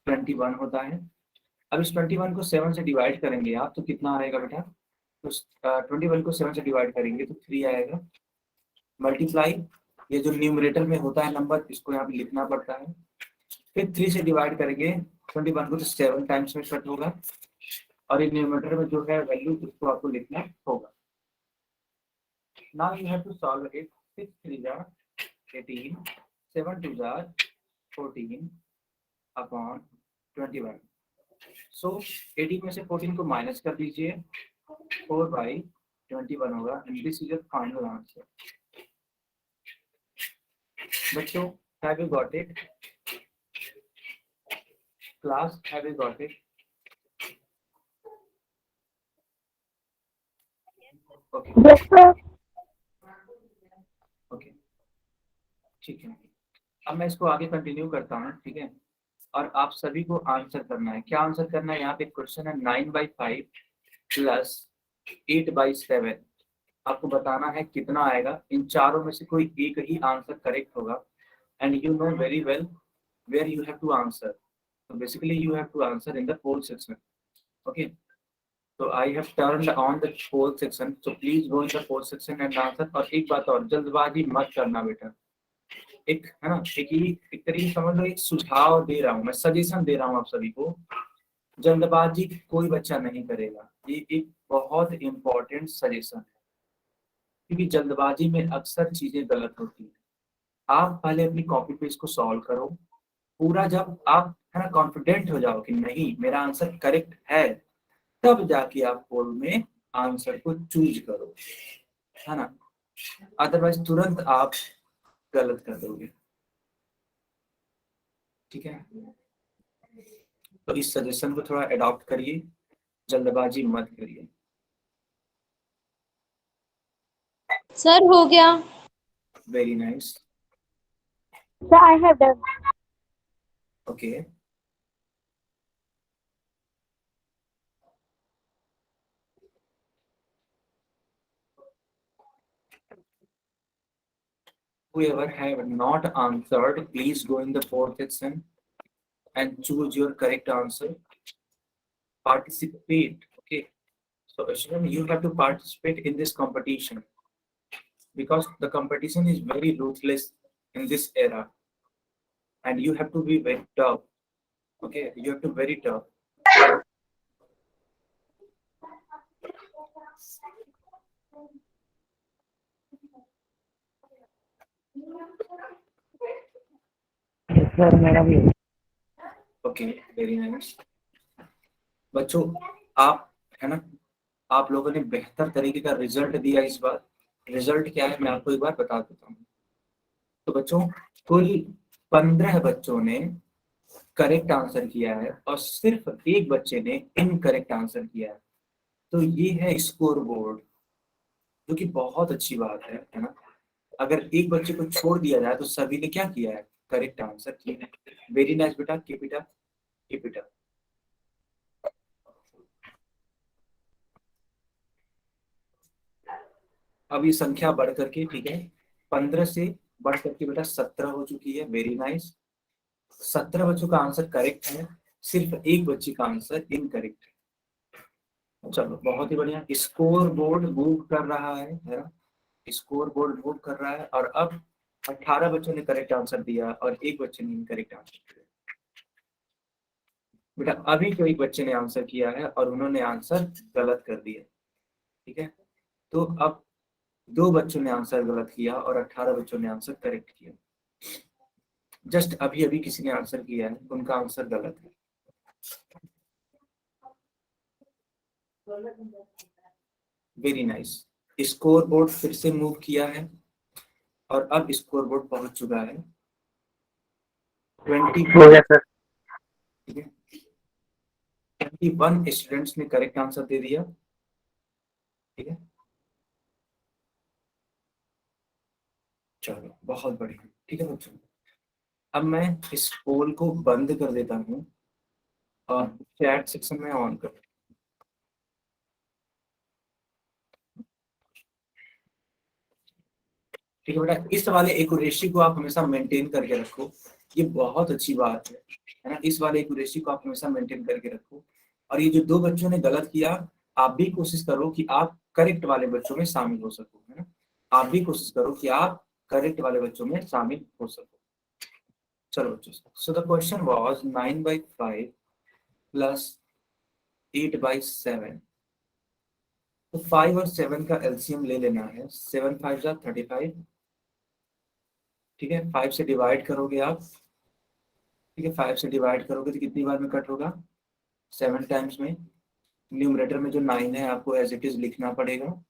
21 होता है। अब इस 21 को 7 से डिवाइड करेंगे आप तो कितना आएगा बेटा? तो 21 को 7 से डिवाइड करेंगे तो 3 आएगा। मल्टीप्लाई, ये जो न्यूमरेटर में होता है नंबर, इसको यहाँ पे लिखना पड़ता है। फिर 3 से डिवाइड करेंगे 21 को तो 7 टाइम्स में कट होगा, और ये न्यूमरेटर में जो है वैल्यू उसको आपको लिखना होगा। Now you have to solve it. 6 3 जा 18, 7 2 जा 14 अपॉन 21। सो 18 में से 14 को माइनस कर दीजिए, 4/21 होगा, and this is your final answer. बच्चों, have you got it? Class, have you got it? Okay Yes, sir. Okay, ठीक है। अब मैं इसको आगे कंटिन्यू करता हूँ, ठीक है? और आप सभी को आंसर करना है। क्या आंसर करना है? यहाँ पे क्वेश्चन है 9/5 प्लस 8/7। आपको बताना है कितना आएगा। इन चारों में से कोई एक ही आंसर करेक्ट होगा, and you know very well where you have to answer. So basically you have to answer in the poll section. Okay. So I have turned on the poll section. So please go in the poll section and answer. और एक बात और, जल्दबाजी मत करना बेटा। एक है ना, एक तरीके समझ लो, एक सुझाव दे रहा हूँ मैं, सजेशन दे रहा हूँ आप सभी को। जल्दबाजी कोई बच्चा नहीं करेगा, ये एक बहुत इंपॉर्टेंट सजेशन है, क्योंकि जल्दबाजी में अक्सर चीजें गलत होती है। आप पहले अपनी कॉपी पे इसको सॉल्व करो पूरा। जब आप है ना कॉन्फिडेंट हो जाओ कि नहीं मेरा आंसर करेक्ट है, तब जाके आप पोल में आंसर को चूज करो, है ना। अदरवाइज तुरंत आप गलत कर दोगे, ठीक है। तो इस सजेशन को थोड़ा अडॉप्ट करिए, जल्दबाजी मत करिए। सर हो गया। Very nice, Sir, I have done. Okay. Whoever have not answered, please go in the poll section and choose your correct answer. Participate, okay. So Ashwin, you have to participate in this competition because the competition is very ruthless in this era, and you have to be very tough. Okay, you have to be very tough. Sir मेरा भी है। Okay, very nice. बच्चों, आप है ना, आप लोगों ने बेहतर तरीके का रिजल्ट दिया इस बार। रिजल्ट क्या है मैं आपको एक बार बता देता हूँ। तो बच्चों, कुल 15 बच्चों ने करेक्ट आंसर किया है और सिर्फ एक बच्चे ने इनकरेक्ट आंसर किया है। तो ये है स्कोर बोर्ड, जो कि बहुत अच्छी बात है ना। अगर एक बच्चे को छोड़ दिया जाए तो सभी ने क्या किया है? करेक्ट आंसर किया है। वेरी नाइस बेटा, keep it up, keep it up. अब ये संख्या बढ़ करके, ठीक है, 15 से बढ़ करके बेटा 17 हो चुकी है। वेरी नाइस, 17 बच्चों का आंसर करेक्ट है, सिर्फ एक बच्चे का आंसर इनकरेक्ट है। चलो बहुत ही बढ़िया, स्कोर बोर्ड मूव कर रहा है ना, स्कोर बोर्ड मूव कर रहा है। और अब 18 बच्चों ने करेक्ट आंसर दिया और एक बच्चे ने इनकरेक्ट आंसर दिया। बेटा अभी तो एक बच्चे ने आंसर किया है और उन्होंने आंसर गलत कर दिया, ठीक है। तो अब 2 बच्चों ने आंसर गलत किया और 18 बच्चों ने आंसर करेक्ट किया। जस्ट अभी अभी किसी ने आंसर किया है, उनका आंसर गलत है। वेरी नाइस, स्कोर बोर्ड फिर से मूव किया है और अब स्कोर बोर्ड पहुंच चुका है 20। हो गया सर। ठीक है, 21 स्टूडेंट्स ने करेक्ट आंसर दे दिया, ठीक है। चलो बहुत बढ़िया, ठीक है बच्चों। अब मैं इस पोल को बंद कर देता हूँ और चैट सेक्शन में ऑन कर। ठीक है बेटा, इस वाले एक्यूरेसी को आप हमेशा मेंटेन करके रखो। ये बहुत अच्छी बात है ना। इस वाले एक्यूरेसी को आप हमेशा मेंटेन करके रखो। और ये जो 2 बच्चों ने गलत किया, आप भी कोशिश करो कि आप करेक्ट वाले बच्चों में शामिल हो सको, है ना। आप भी कोशिश करो कि आप करेक्ट वाले बच्चों में शामिल हो सको। चलो बच्चों, so the question was 9/5 plus 8/7। तो 5 और 7 का एलसीएम ले लेना है। 7 5 जा 35, ठीक है। 5 से डिवाइड करोगे आप, ठीक है। 5 से डिवाइड करोगे तो कितनी बार में कट होगा? 7 टाइम्स में। न्यूमरेटर में जो 9 है आपको एज इट इज लिखना पड़ेगा।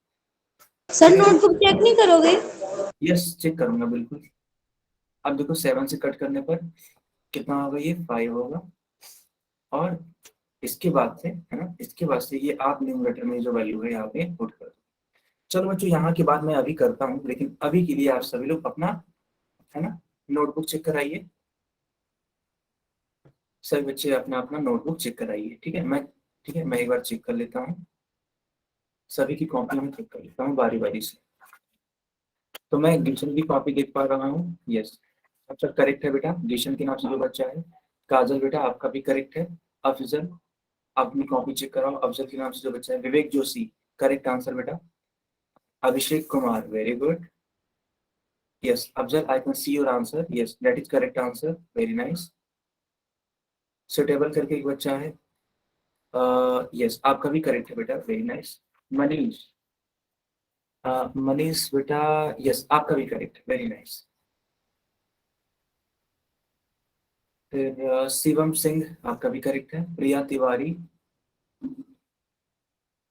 सर नोटबुक चेक नहीं करोगे? यस, चेक करूंगा बिल्कुल। अब देखो 7 से कट करने पर कितना होगा? ये 5 होगा। और इसके बाद से, है ना, इसके बाद से ये आप न्यूमरेटर में जो वैल्यू है यहाँ पे पुट कर दो। चलो बच्चों, यहाँ की बात मैं अभी करता हूँ, लेकिन अभी के लिए आप सभी लोग अपना, है ना, नोटबुक चेक कराइए। सभी बच्चे अपना अपना नोटबुक चेक कराइए, ठीक है। मैं एक बार चेक कर लेता हूँ, सभी की कॉपी में चेक कर लेता हूँ बारी बारी से। तो मैं गिशन की कॉपी देख पा रहा हूँ, यस। अच्छा, करेक्ट है बेटा, गिशन के नाम से जो बच्चा है। काजल बेटा आपका भी करेक्ट है। अफजल, अपनी कॉपी चेक कराओ। अफजल के नाम से जो बच्चा है। विवेक जोशी, करेक्ट आंसर बेटा। Abhishek Kumar, very good. Yes Afzal, I can see your answer, yes that is correct answer, very nice. Suitable करके एक बच्चा है, यस आपका भी करेक्ट है बेटा, वेरी नाइस। मनीष, मनीष बेटा, यस आपका भी करेक्ट, वेरी नाइस। फिर शिवम सिंह, आपका भी करेक्ट है। प्रिया तिवारी,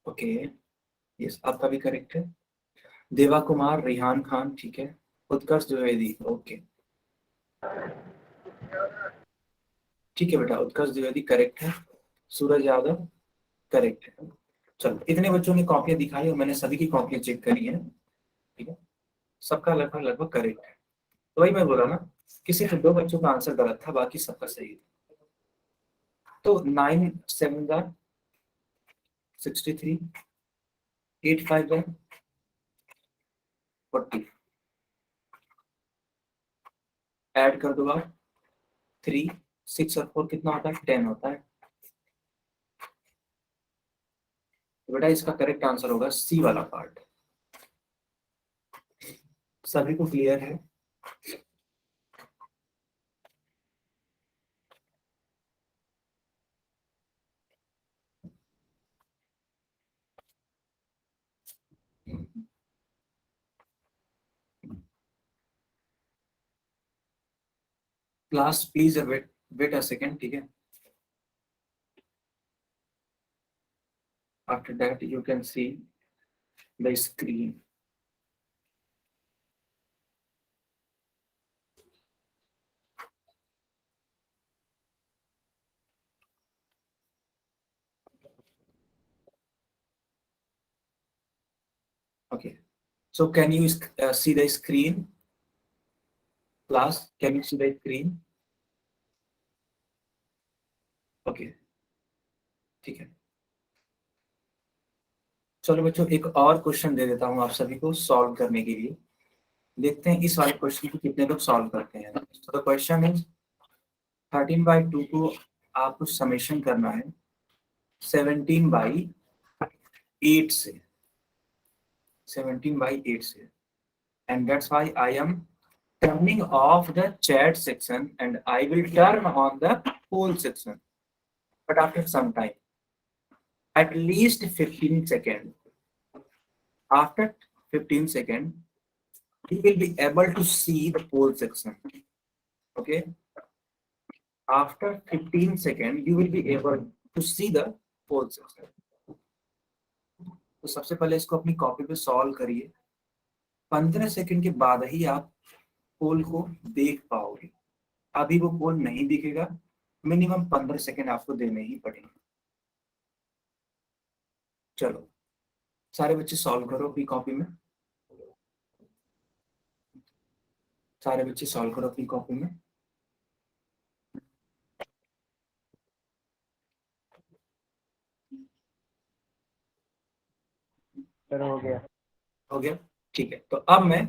ओके, यस आपका भी करेक्ट है। देवा कुमार, रिहान खान, ठीक है। उत्कर्ष द्विवेदी, ओके, ठीक है बेटा, उत्कर्ष द्विवेदी करेक्ट है। सूरज यादव करेक्ट है। चलो, इतने बच्चों ने कॉपियां दिखाई और मैंने सभी की कॉपियां चेक करी है, ठीक है। सबका लगभग लगभग करेक्ट है। तो वही मैं बोला ना कि सिर्फ 2 बच्चों का आंसर गलत था, बाकी सबका सही था। तो 9 7 जा 63, 8 5 जा 40, ऐड कर दो आप 3 6 और 4 कितना होता है? 10 होता है। तो बेटा इसका करेक्ट आंसर होगा सी वाला पार्ट। सभी को क्लियर है? Class please wait wait a second, ठीक है। After that you can see the screen. Okay, so can you see the screen? Class, can you see the screen? Okay, ठीक है। चलो बच्चों, एक और क्वेश्चन दे देता हूँ आप सभी को सॉल्व करने के लिए। देखते हैं इस वाले क्वेश्चन को कितने लोग सॉल्व करते हैं। तो द क्वेश्चन इज 13/2 को आपको समेशन करना है 17/8 से, 17/8 से। And that's why I am turning off the chat section and I will turn on the poll section. But after some time, at least 15 seconds. After 15 seconds, you will be able to see the poll section. Okay. After 15 seconds, you will be able to see the poll section. तो सबसे पहले इसको अपनी copy पे solve करिए। 15 second के बाद ही आप पोल को देख पाओगे। अभी वो पोल नहीं दिखेगा, मिनिमम 15 सेकंड आपको देने ही पड़ेंगे। चलो सारे बच्चे सॉल्व करो अपनी कॉपी में, सारे बच्चे सॉल्व करो अपनी कॉपी में। सर हो गया। हो गया, ठीक है। तो अब मैं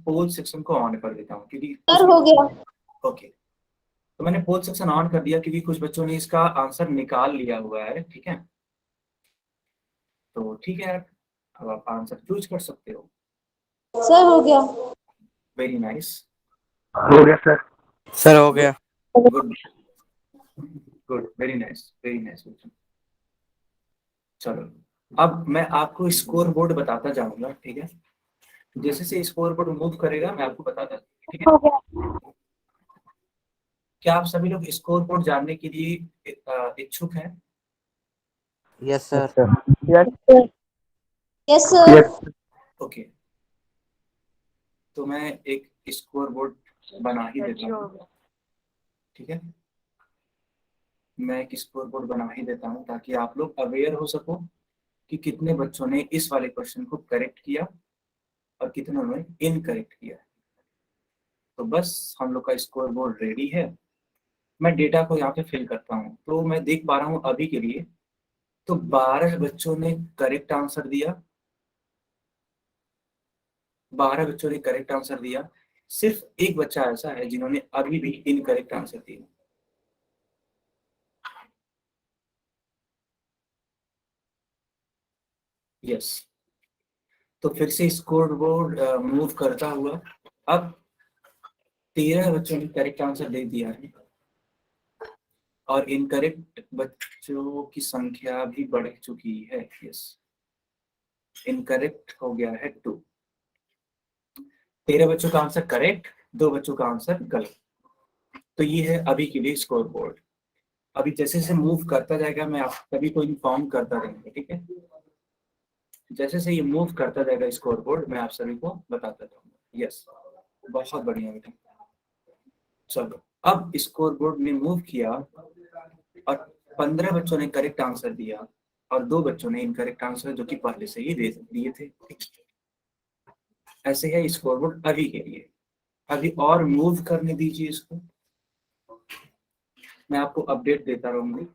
पोल सेक्शन को ऑन कर देता हूँ क्योंकि सर हो गया। ओके, तो मैंने पोल सेक्शन ऑन कर दिया क्योंकि कुछ बच्चों ने इसका आंसर निकाल लिया हुआ है, ठीक है। तो ठीक है, अब आप आंसर चूज कर सकते हो। सर हो गया। वेरी नाइस, हो गया सर हो गया। Good good, very nice, very nice. चलो, अब मैं आपको स्कोर बोर्ड बताता जाऊंगा, ठीक है। जैसे से स्कोर बोर्ड मूव करेगा मैं आपको बताता जाऊंगा, ठीक है। हो गया। क्या आप सभी लोग स्कोर बोर्ड जानने के लिए इच्छुक हैं? Yes sir. Yes yes sir. Okay, तो मैं एक स्कोर बोर्ड बना ही देता हूँ, ठीक है। मैं एक स्कोर बोर्ड बना ही देता हूँ ताकि आप लोग अवेयर हो सको कि कितने बच्चों ने इस वाले क्वेश्चन को करेक्ट किया और कितनों ने इनकरेक्ट किया। तो बस हम लोग का स्कोर बोर्ड रेडी है। मैं डेटा को यहाँ पे फिल करता हूँ, तो मैं देख पा रहा हूँ अभी के लिए तो 12 बच्चों ने करेक्ट आंसर दिया, 12 बच्चों ने करेक्ट आंसर दिया। सिर्फ एक बच्चा ऐसा है जिन्होंने अभी भी इनकरेक्ट आंसर दिया। यस, तो फिर से स्कोर बोर्ड मूव करता हुआ अब 13 बच्चों ने करेक्ट आंसर दे दिया है और इनकरेक्ट बच्चों की संख्या भी बढ़ चुकी है। यस, इनकरेक्ट हो गया है 2। 13 बच्चों का आंसर करेक्ट, 2 बच्चों का आंसर गलत। तो ये है अभी के लिए स्कोर बोर्ड। अभी जैसे जैसे मूव करता जाएगा मैं आप सभी को इन्फॉर्म करता रहूंगा, ठीक है। जैसे से ये मूव करता जाएगा स्कोर बोर्ड मैं आप सभी को बताता जाऊंगा। यस, बहुत बढ़िया बेटा। चलो, अब स्कोर बोर्ड ने मूव किया और 15 बच्चों ने करेक्ट आंसर दिया और 2 बच्चों ने इनकरेक्ट आंसर जो कि पहले से ही दे दिए थे। ऐसे है स्कोर बोर्ड अभी के लिए। अभी और मूव करने दीजिए इसको, मैं आपको अपडेट देता रहूंगी।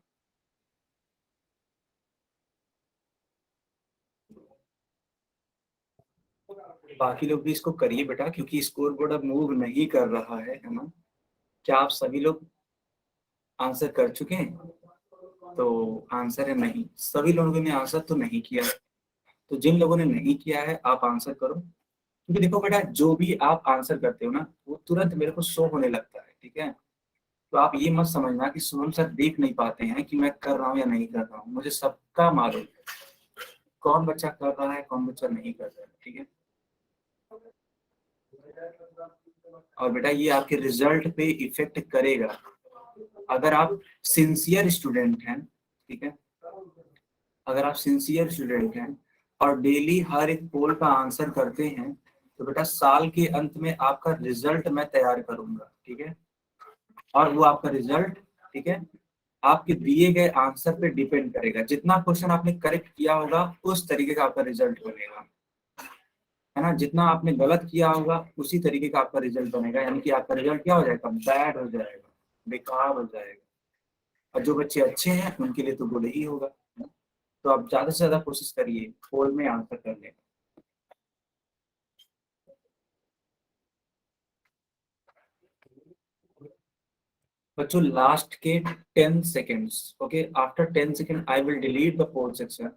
बाकी लोग भी इसको करिए बेटा, क्योंकि स्कोर बोर्ड अब मूव नहीं कर रहा है ना। क्या आप सभी लोग आंसर कर चुके हैं? तो आंसर है नहीं, सभी लोगों ने आंसर तो नहीं किया। तो जिन लोगों ने नहीं किया है आप आंसर करो, क्योंकि देखो बेटा जो भी आप आंसर करते हो ना वो तुरंत मेरे को शो होने लगता है, ठीक है। तो आप ये मत समझना कि शुभम सर देख नहीं पाते हैं कि मैं कर रहा हूँ या नहीं कर रहा हूँ। मुझे सबका मालूम है कौन बच्चा कर रहा है कौन बच्चा नहीं कर रहा है, ठीक है। और बेटा ये आपके रिजल्ट पे इफेक्ट करेगा। अगर आप सिंसियर स्टूडेंट हैं, ठीक है, अगर आप सिंसियर स्टूडेंट हैं और डेली हर एक पोल का आंसर करते हैं तो बेटा साल के अंत में आपका रिजल्ट मैं तैयार करूंगा, ठीक है। और वो आपका रिजल्ट, ठीक है, आपके दिए गए आंसर पे डिपेंड करेगा। जितना क्वेश्चन आपने करेक्ट किया होगा उस तरीके का आपका रिजल्ट बनेगा, है ना। जितना आपने गलत किया होगा उसी तरीके का आपका रिजल्ट बनेगा, यानी कि आपका रिजल्ट क्या हो जाएगा, बैड हो जाएगा, बेकार हो जाएगा। और जो बच्चे अच्छे हैं उनके लिए तो गुड ही होगा। तो आप ज्यादा से ज्यादा कोशिश करिए पोल में आंसर करने का। बच्चों लास्ट के 10 seconds, okay, after 10 seconds I will delete the poll section,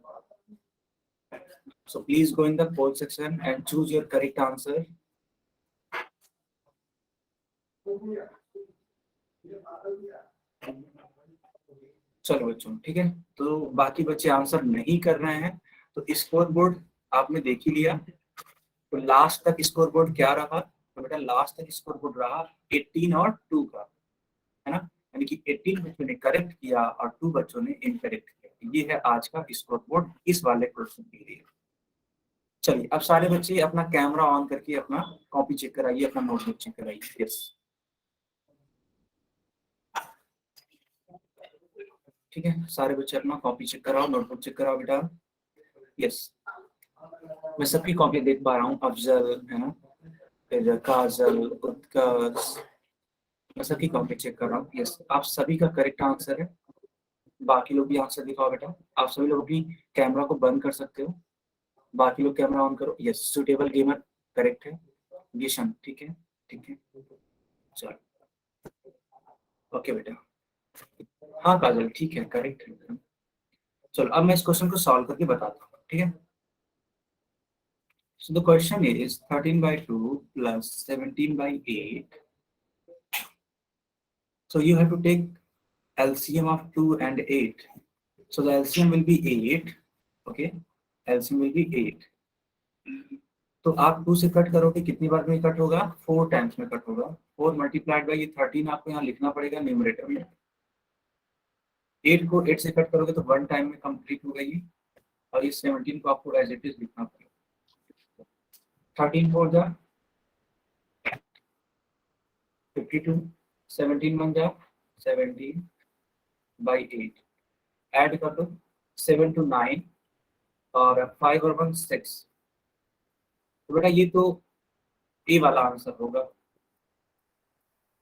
so please go in the poll section and choose your correct answer. चलो बच्चों, ठीक है, तो बाकी बच्चे आंसर नहीं कर रहे हैं तो स्कोर बोर्ड आपने देख ही लिया। तो लास्ट तक स्कोर बोर्ड क्या रहा, तो बेटा लास्ट तक स्कोर बोर्ड रहा 18 और 2 का, है ना। यानी कि 18 बच्चों ने करेक्ट किया और 2 बच्चों ने इनकरेक्ट किया। ये है आज का स्कोर बोर्ड इस वाले क्वेश्चन के लिए। चलिए अब सारे बच्चे अपना कैमरा ऑन करके अपना कॉपी चेक कराइए, अपना नोटबुक चेक कराइए। यस, ठीक है, सारे बच्चे अपना कॉपी चेक कराओ, नोटबुक चेक कराओ बेटा। यस, मैं सबकी कॉपी देख पा रहा हूँ, अफजल है ना, फिर काजल, उत्कर्ष, मैं सबकी कॉपी चेक कर रहा हूँ। यस, आप सभी का करेक्ट आंसर है। बाकी लोग भी आंसर दिखाओ बेटा। आप सभी लोग भी कैमरा को बंद कर सकते हो, बाकी लोग कैमरा ऑन करो। यस, सुटेबल गेमर करेक्ट है। विशन ठीक है, ठीक है। चलो ओके बेटा, हाँ काजल ठीक है, करेक्ट है। चलो अब मैं इस क्वेश्चन को सॉल्व करके बताता हूँ, ठीक है। So the question is 13/2 plus 17/8. So you have to take LCM of 2 and 8. So the LCM will be 8. Okay, LCM will be 8. तो आप 2 से कट करोगे कितनी बार में कट होगा? 4 टाइम्स में कट होगा। 4 मल्टीप्लाइड बाई ये 13 आपको यहाँ लिखना पड़ेगा न्यूमरेटर में। 8 को 8 से कट करोगे तो 1 टाइम में कंप्लीट होगा ये, और ये 17 को आपको एज इट इज लिखना पड़ेगा। 13 4 जा 52, 17 1 जा 17 by 8, ऐड कर दो 7 to 9 और 5 और 1 6। तो बेटा ये तो ए वाला आंसर होगा,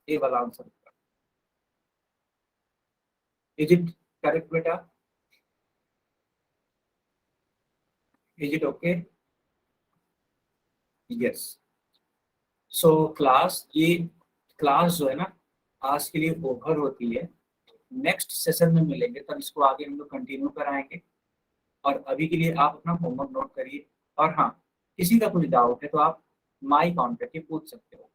ए वाला आंसर होगा। इज इट करेक्ट बेटा? Is it okay? Yes. So class, ये क्लास जो है ना आज के लिए ओवर होती है। नेक्स्ट सेशन में मिलेंगे तब इसको आगे हम लोग कंटिन्यू कराएंगे, और अभी के लिए आप अपना होमवर्क नोट करिए। और हाँ, किसी का कुछ डाउट है तो आप माई कांटेक्ट पे पूछ सकते हो।